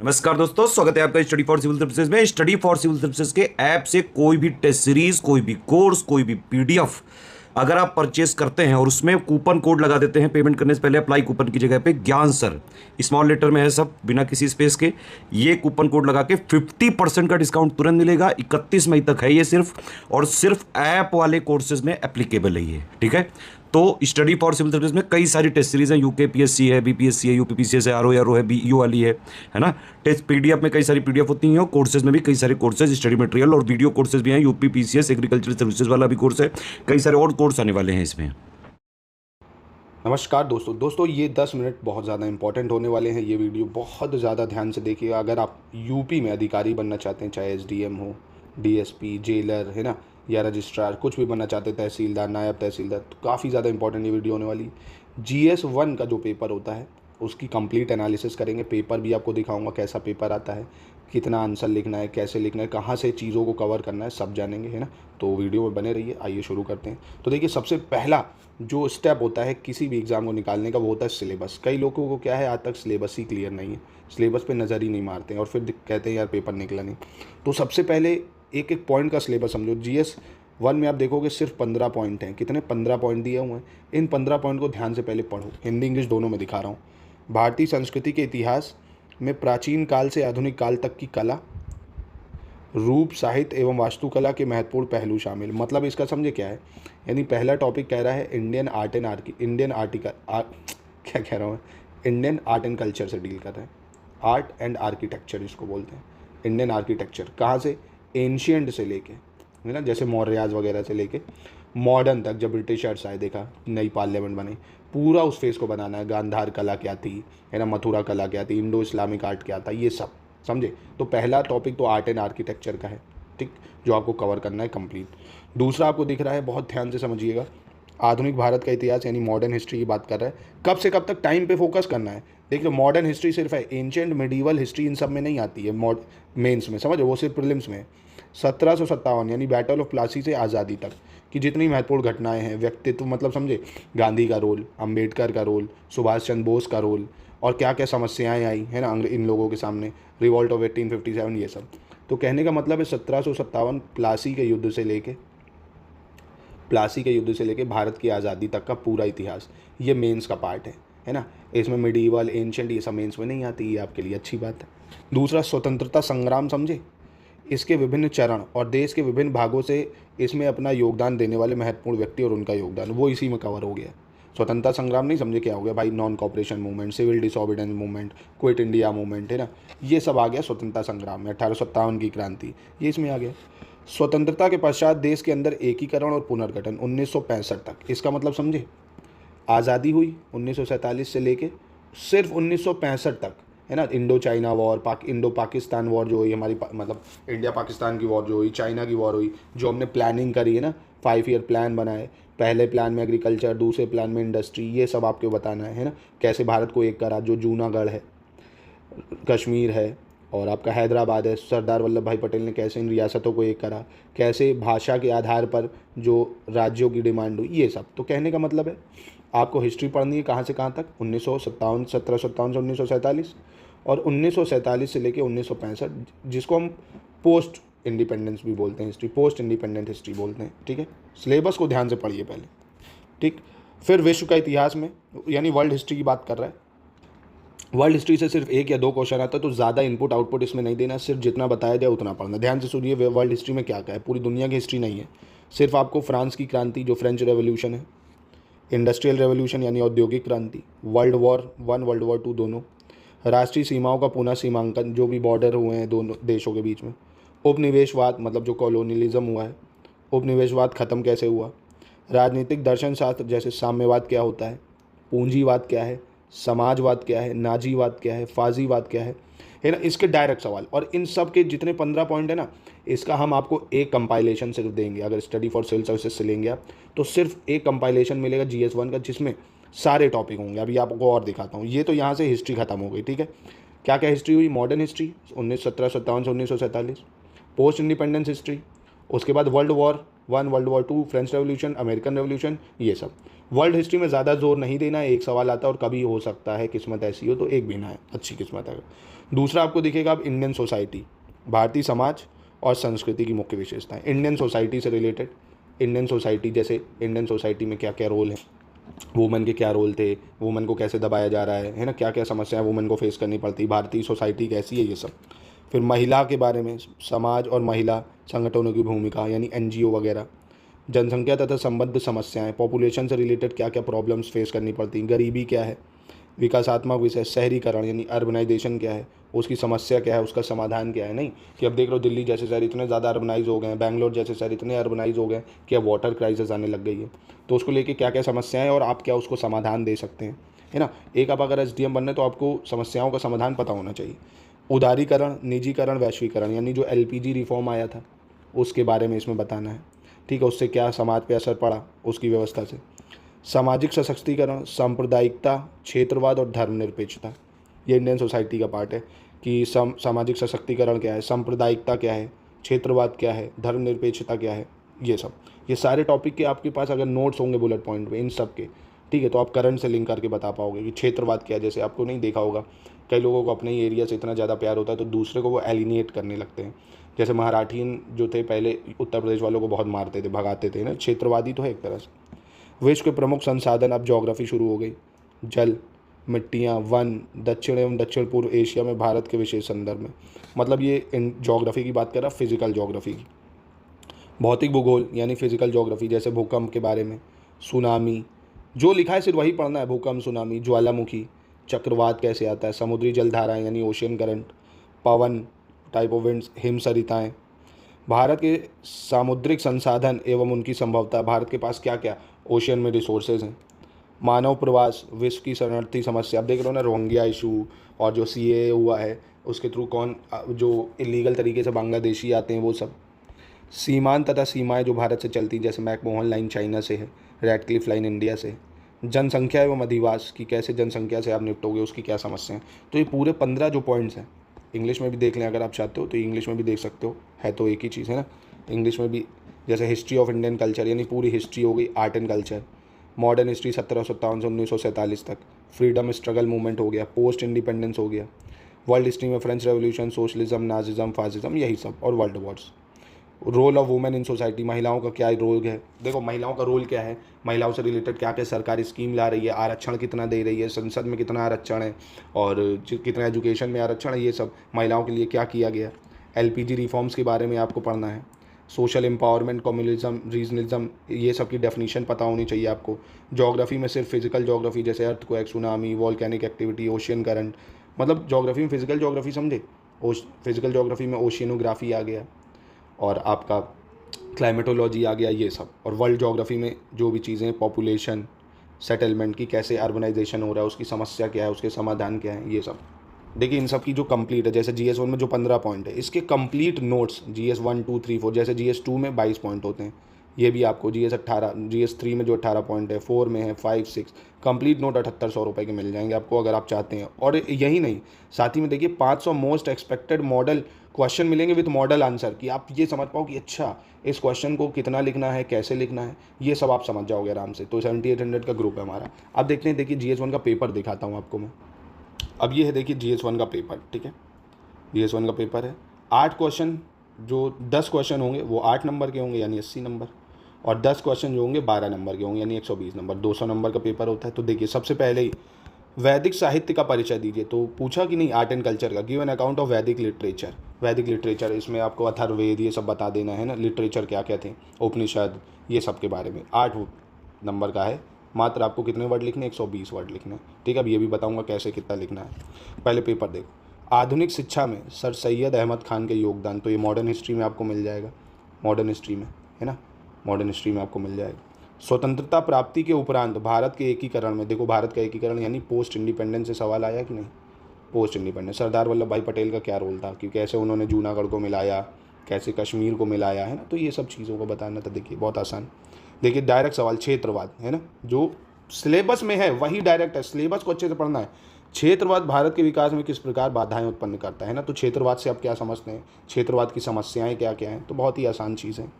नमस्कार दोस्तों, स्वागत है आपका स्टडी फॉर सिविल सर्विसेज में। स्टडी फॉर सिविल सर्विसेज के ऐप से कोई भी टेस्ट सीरीज, कोई भी कोर्स, कोई भी पीडीएफ अगर आप परचेस करते हैं और उसमें कूपन कोड लगा देते हैं पेमेंट करने से पहले, अप्लाई कूपन की जगह पे ज्ञान सर स्मॉल लेटर में है, सब बिना किसी स्पेस के, ये कूपन कोड लगा के 50% का डिस्काउंट तुरंत मिलेगा। 31 मई तक है ये सिर्फ, और सिर्फ ऐप वाले कोर्सेज में एप्लीकेबल है ये, ठीक है। तो स्टडी फॉर सिविल सर्विस में कई सारी टेस्ट सीरीज हैं, यूकेपीएससी है, बीपीएससी है, यूपीपीसीएस है, आरओ है, बीईओ वाली है ना। टेस्ट पीडीएफ में कई सारी पीडीएफ होती हैं, और कोर्सेज में भी कई सारे कोर्सेज, स्टडी मटेरियल और वीडियो कोर्सेज भी हैं। यूपीपीसीएस एग्रीकल्चर सर्विसेज वाला भी कोर्स है, कई सारे और कोर्स आने वाले हैं इसमें। नमस्कार दोस्तों ये 10 मिनट बहुत ज़्यादा इंपॉर्टेंट होने वाले हैं। ये वीडियो बहुत ज़्यादा ध्यान से देखिएगा। अगर आप यूपी में अधिकारी बनना चाहते हैं, चाहे एसडीएम हो, डीएसपी, जेलर, है ना, या रजिस्ट्रार, कुछ भी बनना चाहते हैं, तहसीलदार, नायब तहसीलदार, तो काफ़ी ज़्यादा इंपॉर्टेंट ये वीडियो होने वाली है। GS1 का जो पेपर होता है उसकी कंप्लीट एनालिसिस करेंगे। पेपर भी आपको दिखाऊंगा कैसा पेपर आता है, कितना आंसर लिखना है, कैसे लिखना है, कहाँ से चीज़ों को कवर करना है, सब जानेंगे, है ना। तो वीडियो में बने रहिए। आइए शुरू करते हैं। तो देखिए, सबसे पहला जो स्टेप होता है किसी भी एग्ज़ाम को निकालने का, वो होता है सिलेबस। कई लोगों को क्या है, आज तक सिलेबस ही क्लियर नहीं है, सिलेबस पे नज़र ही नहीं मारते हैं और फिर कहते हैं यार पेपर निकला नहीं। तो सबसे पहले एक एक पॉइंट का सिलेबस समझो। GS1 में आप देखोगे सिर्फ 15 पॉइंट हैं। कितने? 15 पॉइंट दिए हुए हैं। इन 15 पॉइंट को ध्यान से पहले पढ़ो। हिंदी इंग्लिश दोनों में दिखा रहा हूँ। भारतीय संस्कृति के इतिहास में प्राचीन काल से आधुनिक काल तक की कला, रूप, साहित्य एवं वास्तुकला के महत्वपूर्ण पहलू शामिल। मतलब इसका समझे क्या है, यानी पहला टॉपिक कह रहा है इंडियन आर्ट एंड क्या कह रहा हूँ, इंडियन आर्ट एंड कल्चर से डील कर रहे हैं। आर्ट एंड आर्किटेक्चर इसको बोलते हैं, इंडियन आर्किटेक्चर। कहाँ से? एंशियंट से लेके, है ना, जैसे मौर्याज वगैरह से लेके मॉडर्न तक। जब ब्रिटिशर्स आए, देखा नई पार्लियामेंट बनी, पूरा उस फेस को बनाना है। गांधार कला क्या थी, है ना, मथुरा कला क्या थी, इंडो इस्लामिक आर्ट क्या था, ये सब समझे। तो पहला टॉपिक तो आर्ट एंड आर्किटेक्चर का है, ठीक, जो आपको कवर करना है कंप्लीट। दूसरा आपको दिख रहा है, बहुत ध्यान से समझिएगा, आधुनिक भारत का इतिहास यानी मॉडर्न हिस्ट्री की बात कर रहा है। कब से कब तक टाइम पे फोकस करना है। देखिए, मॉडर्न हिस्ट्री सिर्फ है, एंशिएंट मिडीवल हिस्ट्री इन सब में नहीं आती है मेंस में, समझो, वो सिर्फ प्रीलिम्स में है। 1757 यानी बैटल ऑफ प्लासी से आज़ादी तक की जितनी महत्वपूर्ण घटनाएं हैं, व्यक्तित्व, मतलब समझे, गांधी का रोल, अंबेडकर का रोल, सुभाष चंद्र बोस का रोल, और क्या क्या समस्याएं आई, है ना, इन लोगों के सामने, रिवॉल्ट ऑफ 1857, ये सब। तो कहने का मतलब है 1757 प्लासी के युद्ध से लेके भारत की आज़ादी तक का पूरा इतिहास, ये मेंस का पार्ट है ना। इसमें मिडीवल, एंशिएंट, ये सब मेंस में नहीं आती, ये आपके लिए अच्छी बात है। दूसरा, स्वतंत्रता संग्राम, समझे, इसके विभिन्न चरण और देश के विभिन्न भागों से इसमें अपना योगदान देने वाले महत्वपूर्ण व्यक्ति और उनका योगदान, वो इसी में कवर हो गया। स्वतंत्रता संग्राम नहीं समझे क्या हो गया भाई, non cooperation movement, civil disobedience movement, quit India movement, है ना, ये सब आ गया स्वतंत्रता संग्राम में। 1857 की क्रांति, ये इसमें आ गया। स्वतंत्रता के पश्चात देश के अंदर एकीकरण और पुनर्गठन 1965 तक। इसका मतलब समझे, आज़ादी हुई 1947 से लेके सिर्फ 1965 तक, है ना। Indo China war, Indo Pakistan war जो हुई हमारी, मतलब इंडिया पाकिस्तान की वॉर जो हुई, चाइना की वॉर हुई, जो हमने प्लानिंग करी है ना, 5 ईयर प्लान बनाए। पहले प्लान में एग्रीकल्चर, दूसरे प्लान में इंडस्ट्री, ये सब आपको बताना है ना। कैसे भारत को एक करा, जो जूनागढ़ है, कश्मीर है, और आपका हैदराबाद है, सरदार वल्लभ भाई पटेल ने कैसे इन रियासतों को एक करा, कैसे भाषा के आधार पर जो राज्यों की डिमांड हुई, ये सब। तो कहने का मतलब है आपको हिस्ट्री पढ़नी है, कहाँ से कहाँ तक, 1957, 1757 से 1947, और 1947 से लेके 1965, जिसको हम पोस्ट इंडिपेंडेंस भी बोलते हैं हिस्ट्री, पोस्ट इंडिपेंडेंट हिस्ट्री बोलते हैं, ठीक है। सिलेबस को ध्यान से पढ़िए पहले, ठीक। फिर विश्व का इतिहास में, यानी वर्ल्ड हिस्ट्री की बात कर रहा है। वर्ल्ड हिस्ट्री से सिर्फ 1 या 2 क्वेश्चन आता है, तो ज़्यादा इनपुट आउटपुट इसमें नहीं देना, सिर्फ जितना बताया जाए उतना पढ़ना। ध्यान से सुनिए, वर्ल्ड हिस्ट्री में क्या क्या है, पूरी दुनिया की हिस्ट्री नहीं है। सिर्फ आपको फ्रांस की क्रांति, जो फ्रेंच रेवोल्यूशन है, इंडस्ट्रियल रेवोल्यूशन यानी औद्योगिक क्रांति, वर्ल्ड वॉर 1, वर्ल्ड वॉर 2 दोनों, राष्ट्रीय सीमाओं का पुनः सीमांकन, जो भी बॉर्डर हुए हैं दोनों देशों के बीच में, उपनिवेशवाद, मतलब जो कॉलोनियलिज्म हुआ है, उपनिवेशवाद ख़त्म कैसे हुआ, राजनीतिक दर्शन शास्त्र, जैसे साम्यवाद क्या होता है, पूंजीवाद क्या है, समाजवाद क्या है, नाजीवाद क्या है, फाजीवाद क्या है ना, इसके डायरेक्ट सवाल। और इन सब के जितने 15 पॉइंट है ना, इसका हम आपको एक कंपाइलेशन सिर्फ देंगे। अगर स्टडी फॉर सिविल सर्विसेज से लेंगे आप, तो सिर्फ एक कंपाइलेशन मिलेगा GS1 का, जिसमें सारे टॉपिक होंगे। अभी आपको और दिखाता हूँ। ये तो यहाँ से हिस्ट्री खत्म हो गई, ठीक है। क्या क्या हिस्ट्री हुई? मॉडर्न हिस्ट्री 1757 से 1947, पोस्ट इंडिपेंडेंस हिस्ट्री, उसके बाद world war one, world war two, French revolution, American revolution, ये सब। वर्ल्ड हिस्ट्री में ज़्यादा जोर नहीं देना है, एक सवाल आता है और कभी हो सकता है किस्मत ऐसी हो तो एक भी ना है, अच्छी किस्मत है। दूसरा आपको दिखेगा अब इंडियन सोसाइटी, भारतीय समाज और संस्कृति की मुख्य विशेषताएं। इंडियन सोसाइटी से रिलेटेड, इंडियन सोसाइटी जैसे इंडियन सोसाइटी में क्या क्या रोल है, वुमेन के क्या रोल थे, वुमेन को कैसे दबाया जा रहा है ना, क्या क्या समस्याएं वुमेन को फेस करनी पड़ती, भारतीय सोसाइटी कैसी है, ये सब। फिर महिला के बारे में, समाज और महिला संगठनों की भूमिका यानी एनजीओ वगैरह, जनसंख्या तथा संबद्ध समस्याएं, पॉपुलेशन से रिलेटेड क्या क्या प्रॉब्लम्स फेस करनी पड़ती, गरीबी क्या है, विकासात्मक विषय, शहरीकरण यानी अर्बनाइजेशन क्या है, उसकी समस्या क्या है, उसका समाधान क्या है। नहीं कि अब देख लो दिल्ली जैसे शहर इतने ज़्यादा अर्बनाइज हो गए हैं, बैंगलोर जैसे शहर इतने अर्बनाइज हो गए हैं कि अब वाटर क्राइसिस आने लग गई है, तो उसको लेके क्या क्या समस्याएं और आप क्या उसको समाधान दे सकते हैं, है ना। एक आप अगर एसडीएम बनने तो आपको समस्याओं का समाधान पता होना चाहिए। उदारीकरण, निजीकरण, वैश्वीकरण यानी जो एलपीजी रिफॉर्म आया था उसके बारे में इसमें बताना है, ठीक है, उससे क्या समाज पे असर पड़ा उसकी व्यवस्था से। सामाजिक सशक्तिकरण, सांप्रदायिकता, क्षेत्रवाद और धर्मनिरपेक्षता, ये इंडियन सोसाइटी का पार्ट है कि सामाजिक सशक्तिकरण क्या है, सांप्रदायिकता क्या है, क्षेत्रवाद क्या है, धर्मनिरपेक्षता क्या है, ये सब। ये सारे टॉपिक के आपके पास अगर नोट्स होंगे बुलेट पॉइंट पे इन सब के, ठीक है, तो आप करंट से लिंक करके बता पाओगे कि क्षेत्रवाद क्या है। जैसे आपको नहीं देखा होगा कई लोगों को अपने ही एरिया से इतना ज़्यादा प्यार होता है तो दूसरे को वो एलिनिएट करने लगते हैं। जैसे मराठीन जो थे पहले उत्तर प्रदेश वालों को बहुत मारते थे, भगाते थे ना, क्षेत्रवादी तो है एक तरह से। विश्व के प्रमुख संसाधन, अब ज्योग्राफी शुरू हो गई, जल, मिट्टियाँ, वन, दक्षिण एवं दक्षिण पूर्व एशिया में भारत के विशेष संदर्भ में, मतलब ये इन ज्योग्राफी की बात कर रहा, फिजिकल ज्योग्राफी की। भौतिक भूगोल यानी फिजिकल ज्योग्राफी, जैसे भूकंप के बारे में, सुनामी, जो लिखा है सिर्फ वही पढ़ना है, भूकंप, सुनामी, ज्वालामुखी, चक्रवात कैसे आता है, समुद्री जलधाराएं यानी ओशियन करंट, पवन, टाइप ऑफ विंड्स, हिमसरिताएँ, भारत के सामुद्रिक संसाधन एवं उनकी संभवता, भारत के पास क्या क्या ओशियन में रिसोर्सेज हैं, मानव प्रवास, विश्व की शरणार्थी समस्या, आप देख रहे हो ना रोहिंग्या इशू, और जो सीएए हुआ है उसके थ्रू कौन जो इलीगल तरीके से बांग्लादेशी आते हैं वो सब, सीमांत तथा सीमाएं जो भारत से चलती, जैसे मैकमोहन लाइन चाइना से है, रेडक्लिफ लाइन इंडिया से, जनसंख्या एवं अधिवास की कैसे जनसंख्या से आप निपटोगे, उसकी क्या समस्या है। तो ये पूरे 15 जो पॉइंट्स हैं, इंग्लिश में भी देख लें अगर आप चाहते हो तो इंग्लिश में भी देख सकते हो, है तो एक ही चीज़ है ना। इंग्लिश में भी जैसे हिस्ट्री ऑफ इंडियन कल्चर यानी पूरी हिस्ट्री हो गई, art and culture, modern history 1757 से 1947 तक, फ्रीडम स्ट्रगल मूवमेंट हो गया, पोस्ट इंडिपेंडेंस हो गया, वर्ल्ड हिस्ट्री में French revolution, socialism, nazism, fascism, यही सब, और world wars. Role of women in society, महिलाओं का क्या रोल है, देखो महिलाओं का रोल क्या है, महिलाओं से रिलेटेड क्या क्या सरकारी स्कीम ला रही है, आरक्षण कितना दे रही है, संसद में कितना आरक्षण है, और कितना एजुकेशन में आरक्षण है, ये सब महिलाओं के लिए क्या किया गया। एलपीजी रिफॉर्म्स के बारे में आपको पढ़ना है, सोशल एम्पावरमेंट, कम्युनलिज्म, रीजनलिज्म, ये सब की डेफिनेशन पता होनी चाहिए आपको। ज्योग्राफी में सिर्फ फिजिकल ज्योग्राफी जैसे earthquake, tsunami, volcanic activity, ocean current, मतलब ज्योग्राफी में फिजिकल ज्योग्राफी समझे, फिजिकल ज्योग्राफी में ओशियनोग्राफी आ गया और आपका क्लाइमेटोलॉजी आ गया, ये सब। और वर्ल्ड ज्योग्राफी में जो भी चीज़ें, पॉपुलेशन, सेटलमेंट की कैसे अर्बनाइजेशन हो रहा है, उसकी समस्या क्या है, उसके समाधान क्या है, ये सब। देखिए इन सब की जो कंप्लीट है, जैसे GS 1 में जो 15 पॉइंट है, इसके कंप्लीट नोट्स GS 1, 2, 3, 4, जैसे GS 2 में 22 पॉइंट होते हैं, ये भी आपको GS 3 में जो 18 पॉइंट है, 4 में है, 5, 6, कंप्लीट नोट 7800 रुपये के मिल जाएंगे आपको अगर आप चाहते हैं। और यही नहीं, साथ ही में देखिए 500 मोस्ट एक्सपेक्टेड मॉडल क्वेश्चन मिलेंगे विद मॉडल आंसर, कि आप ये समझ पाओ कि अच्छा इस क्वेश्चन को कितना लिखना है, कैसे लिखना है, ये सब आप समझ जाओगे आराम से। तो 7800 का ग्रुप है हमारा। अब देखते हैं, देखिए GS 1 का पेपर दिखाता हूँ आपको मैं। अब ये है देखिए GS 1 का पेपर, ठीक है, GS 1 का पेपर है। 8 क्वेश्चन, जो 10 क्वेश्चन होंगे वो 8 नंबर के होंगे यानी 80 नंबर, और 10 क्वेश्चन जो होंगे 12 नंबर के होंगे यानी 120 नंबर, 200 नंबर का पेपर होता है। तो देखिए सबसे पहले ही वैदिक साहित्य का परिचय दीजिए, तो पूछा कि नहीं आर्ट एंड कल्चर का, गिव एन अकाउंट ऑफ वैदिक लिटरेचर। वैदिक लिटरेचर, इसमें आपको अथर्ववेद ये सब बता देना है ना, लिटरेचर क्या क्या थे, उपनिषद, ये सब के बारे में। 8 नंबर का है, मात्र आपको कितने वर्ड लिखने, 120 वर्ड लिखने, ठीक है। अब ये भी बताऊंगा कैसे कितना लिखना है। पहले पेपर देखो, आधुनिक शिक्षा में सर सैयद अहमद खान के योगदान, तो ये मॉडर्न हिस्ट्री में आपको मिल जाएगा, मॉडर्न हिस्ट्री में, है ना, मॉडर्न हिस्ट्री में आपको मिल जाएगा। स्वतंत्रता प्राप्ति के उपरांत भारत के एकीकरण में, देखो भारत का एकीकरण यानी पोस्ट इंडिपेंडेंस से सवाल आया कि नहीं, पोस्ट इंडिपेंडेंस, सरदार वल्लभ भाई पटेल का क्या रोल था, कि कैसे उन्होंने जूनागढ़ को मिलाया, कैसे कश्मीर को मिलाया, है ना, तो ये सब चीज़ों को बताना था। देखिए बहुत आसान, देखिए डायरेक्ट सवाल, क्षेत्रवाद, है ना, जो सिलेबस में है वही डायरेक्ट है, सिलेबस को अच्छे से पढ़ना है। क्षेत्रवाद भारत के विकास में किस प्रकार बाधाएं उत्पन्न करता है ना, तो क्षेत्रवाद से आप क्या समझते हैं, क्षेत्रवाद की समस्याएं क्या क्या हैं, तो बहुत ही आसान चीज़ है।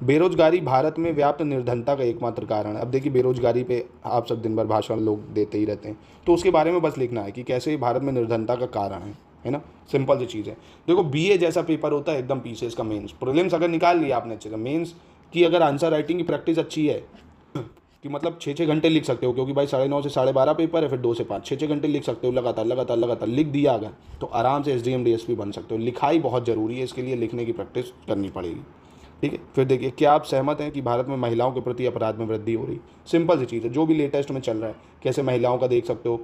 बेरोजगारी भारत में व्याप्त निर्धनता का एकमात्र कारण है। अब देखिए बेरोजगारी पे आप सब दिन भर भाषण लोग देते ही रहते हैं, तो उसके बारे में बस लिखना है कि कैसे भारत में निर्धनता का कारण है ना। सिंपल सी चीज़ है। देखो बीए जैसा पेपर होता है एकदम पीछे इसका मेंस, प्रीलिम्स अगर निकाल लिया आपने अच्छे से, मेंस की अगर आंसर राइटिंग की प्रैक्टिस अच्छी है कि मतलब 6-6 घंटे लिख सकते हो, क्योंकि भाई 9:30 से 12:30 पेपर है, फिर 2 से 5 6-6 घंटे लिख सकते हो लगातार लिख दिया अगर, तो आराम से एसडीएम डीएसपी बन सकते हो। लिखाई बहुत ज़रूरी है, इसके लिए लिखने की प्रैक्टिस करनी पड़ेगी। ठीक है। फिर देखिए, क्या आप सहमत हैं कि भारत में महिलाओं के प्रति अपराध में वृद्धि हो रही? सिंपल सी चीज़ है, जो भी लेटेस्ट में चल रहा है, कैसे महिलाओं का देख सकते हो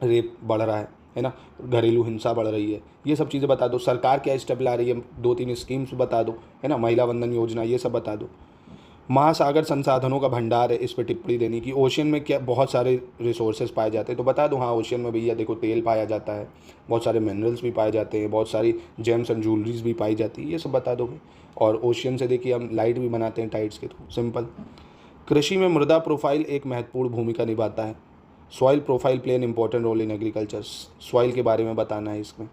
रेप बढ़ रहा है ना, घरेलू हिंसा बढ़ रही है, ये सब चीज़ें बता दो। सरकार क्या स्टेप ला रही है, 2-3 स्कीम्स बता दो, है ना, महिला वंदन योजना, ये सब बता दो। महासागर संसाधनों का भंडार है, इस पर टिप्पणी देनी कि ओशियन में क्या बहुत सारे रिसोर्सेज पाए जाते हैं, तो बता दो हाँ ओशियन में भैया देखो तेल पाया जाता है, बहुत सारे मिनरल्स भी पाए जाते हैं, बहुत सारी जेम्स एंड ज्वेलरीज भी पाई जाती है, ये सब बता दोगे। और ओशियन से देखिए हम लाइट भी बनाते हैं टाइड्स के थ्रू। सिंपल। कृषि में मृदा प्रोफाइल एक महत्वपूर्ण भूमिका निभाता है। Soil profile play an important role in agriculture. Soil के बारे में बताना है इसमें।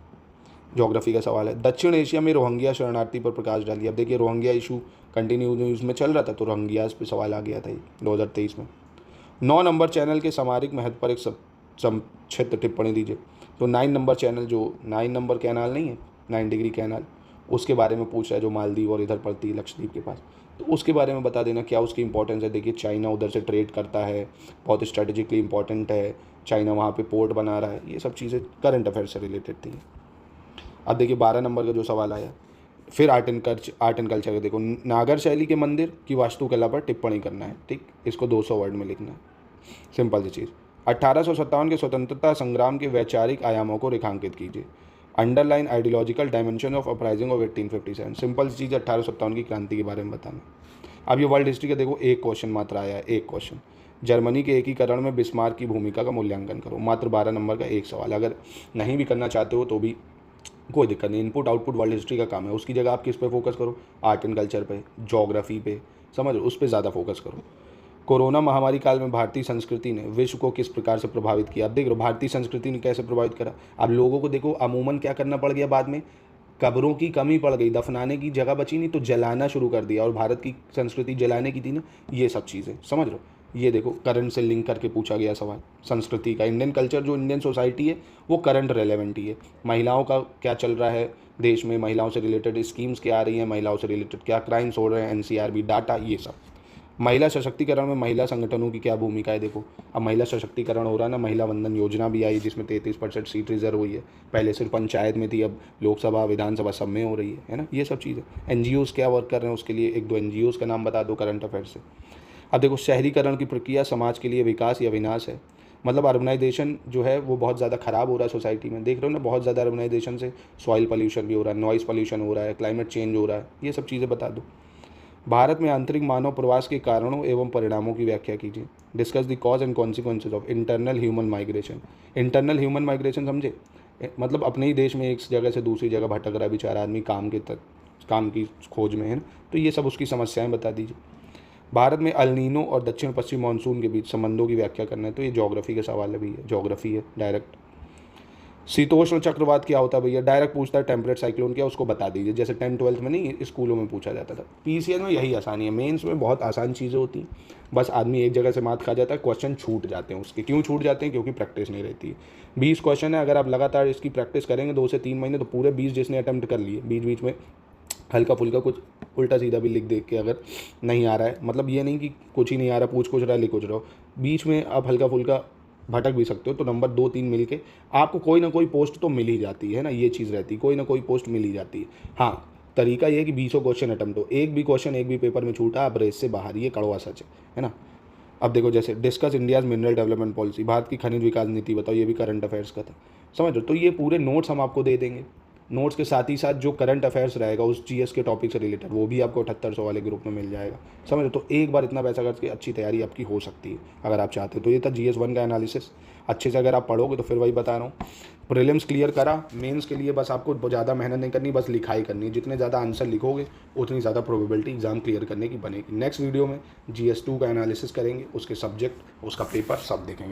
ज्योग्राफी का सवाल है। दक्षिण एशिया में रोहिंग्या शरणार्थी पर प्रकाश डालिए। अब देखिए रोहिंग्या इशू कंटिन्यू न्यूज़ में चल रहा था, तो रोहिंग्यास पे सवाल आ गया था 2023 में। 9 नंबर चैनल के सामरिक महत्व पर एक संक्षिप्त टिप्पणी दीजिए। तो 9 नंबर चैनल, जो 9 नंबर कैनाल नहीं है, 9 डिग्री कैनाल, उसके बारे में पूछ रहा है, जो मालदीव और इधर पड़ती है लक्षद्वीप के पास, तो उसके बारे में बता देना क्या उसकी इंपॉर्टेंस है। देखिए चाइना उधर से ट्रेड करता है, बहुत स्ट्रेटेजिकली इंपॉर्टेंट है, चाइना वहाँ पे पोर्ट बना रहा है, ये सब चीज़ें करंट अफेयर से रिलेटेड थी। अब देखिए 12 नंबर का जो सवाल आया, फिर आर्ट एंड कल्चर का देखो, नागर शैली के मंदिर की वास्तुकला पर टिप्पणी करना है। ठीक, इसको 200 वर्ड में लिखना है। सिंपल सी चीज़। 1857 के स्वतंत्रता संग्राम के वैचारिक आयामों को रेखांकित कीजिए। Underline ideological dimension of uprising of 1857। Simple सी चीज़, 1857 की क्रांति के बारे में बताना। अब ये वर्ल्ड हिस्ट्री का देखो, एक क्वेश्चन मात्र आया है, एक क्वेश्चन। जर्मनी के एकीकरण में बिस्मार्क की भूमिका का मूल्यांकन करो। मात्र 12 नंबर का एक सवाल। अगर नहीं भी करना चाहते हो तो भी कोई दिक्कत नहीं, इनपुट आउटपुट वर्ल्ड हिस्ट्री का काम है, उसकी जगह आप किस पे फोकस करो, आर्ट एंड कल्चर पे, ज्योग्राफी पे, समझ उस पे ज़्यादा फोकस करो। कोरोना महामारी काल में भारतीय संस्कृति ने विश्व को किस प्रकार से प्रभावित किया? अब देख लो भारतीय संस्कृति ने कैसे प्रभावित करा। अब लोगों को देखो अमूमन क्या करना पड़ गया, बाद में कब्रों की कमी पड़ गई, दफनाने की जगह बची नहीं तो जलाना शुरू कर दिया, और भारत की संस्कृति जलाने की थी ना, ये सब चीज़ें समझ लो। ये देखो करंट से लिंक करके पूछा गया सवाल संस्कृति का। इंडियन कल्चर, जो इंडियन सोसाइटी है वो करंट रेलेवेंट ही है। महिलाओं का क्या चल रहा है देश में, महिलाओं से रिलेटेड स्कीम्स क्या आ रही हैं, महिलाओं से रिलेटेड क्या क्राइम्स हो रहे हैं, एनसीआरबी डाटा, ये सब। महिला सशक्तिकरण में महिला संगठनों की क्या भूमिका है? देखो अब महिला सशक्तिकरण हो रहा है ना, महिला वंदन योजना भी आई जिसमें 33% सीट रिजर्व हुई है। पहले सिर्फ पंचायत में थी, अब लोकसभा विधानसभा सब में हो रही है ना, ये सब चीज़ें। एनजीओज़ क्या वर्क कर रहे हैं उसके लिए 1-2 एनजीओज़ का नाम बता दो करंट अफेयर से। अब देखो शहरीकरण की प्रक्रिया समाज के लिए विकास या विनाश है। मतलब अर्बनाइजेशन जो है वो बहुत ज़्यादा ख़राब हो रहा है सोसाइटी में, देख रहे हो ना, बहुत ज़्यादा अर्बनाइजेशन से सॉइल पोल्यूशन भी हो रहा है, नॉइज़ पोल्यूशन हो रहा है, क्लाइमेट चेंज हो रहा है, ये सब चीज़ें बता दो। भारत में आंतरिक मानव प्रवास के कारणों एवं परिणामों की व्याख्या कीजिए। Discuss the cause and consequences of internal human migration. Internal human migration समझे, मतलब अपने ही देश में एक जगह से दूसरी जगह भटक रहा है बेचारा आदमी काम की खोज में, है ना, तो ये सब उसकी समस्याएं बता दीजिए। भारत में अल नीनो और दक्षिण पश्चिम मानसून के बीच संबंधों की व्याख्या करना है, तो ये ज्योग्राफी का सवाल है भैया, ज्योग्राफी है डायरेक्ट। शीतोष्ण चक्रवात क्या होता है भैया, डायरेक्ट पूछता है। टेम्परेट साइक्लोन क्या, उसको बता दीजिए, जैसे 10th-12th में नहीं स्कूलों में पूछा जाता था। पीसीएस में यही आसानी है, मेंस में बहुत आसान चीज़ें होती हैं, बस आदमी एक जगह से मात खा जाता है, क्वेश्चन छूट जाते हैं उसके। क्यों छूट जाते हैं? क्योंकि प्रैक्टिस नहीं रहती है। 20 क्वेश्चन है, अगर आप लगातार इसकी प्रैक्टिस करेंगे 2 से 3 महीने, तो पूरे 20 जिसने अटैम्प्ट कर लिए, बीच बीच में हल्का फुल्का कुछ उल्टा सीधा भी लिख देख के अगर नहीं आ रहा है, मतलब ये नहीं कि कुछ ही नहीं आ रहा, पूछ कुछ रहा लिख कुछ रहा हो, बीच में आप हल्का फुल्का भटक भी सकते हो, तो नंबर 2-3 मिल के आपको कोई ना कोई पोस्ट तो मिल ही जाती है ना, ये चीज़ रहती है, कोई ना कोई पोस्ट मिल ही जाती है। हाँ, तरीका ये है कि 20 क्वेश्चन अटैम्प्ट हो, एक भी क्वेश्चन एक भी पेपर में छूटा आप रेस से बाहर, ये कड़वा सच है ना। अब देखो जैसे discuss India's mineral development policy, Bharat की खनिज विकास नीति बताओ, ये भी करंट अफेयर्स का था, समझ लो। तो ये पूरे नोट्स हम आपको दे देंगे, नोट्स के साथ ही साथ जो करंट अफेयर्स रहेगा उस जीएस के टॉपिक से रिलेटेड, वो भी आपको 7800 वाले ग्रुप में मिल जाएगा, समझ लो। तो एक बार इतना पैसा खर्च के अच्छी तैयारी आपकी हो सकती है अगर आप चाहते हो। तो ये था GS1 का एनालिसिस, अच्छे से अगर आप पढ़ोगे तो फिर वही बता रहा हूँ, प्रीलिम्स क्लियर करा, मेंस के लिए बस आपको ज़्यादा मेहनत नहीं करनी, बस लिखाई करनी है। जितने ज़्यादा आंसर लिखोगे उतनी ज़्यादा प्रोबेबिलिटी एग्जाम क्लियर करने की बनेगी। नेक्स्ट वीडियो में GS2 का एनालिसिस करेंगे, उसके सब्जेक्ट, उसका पेपर सब देखेंगे।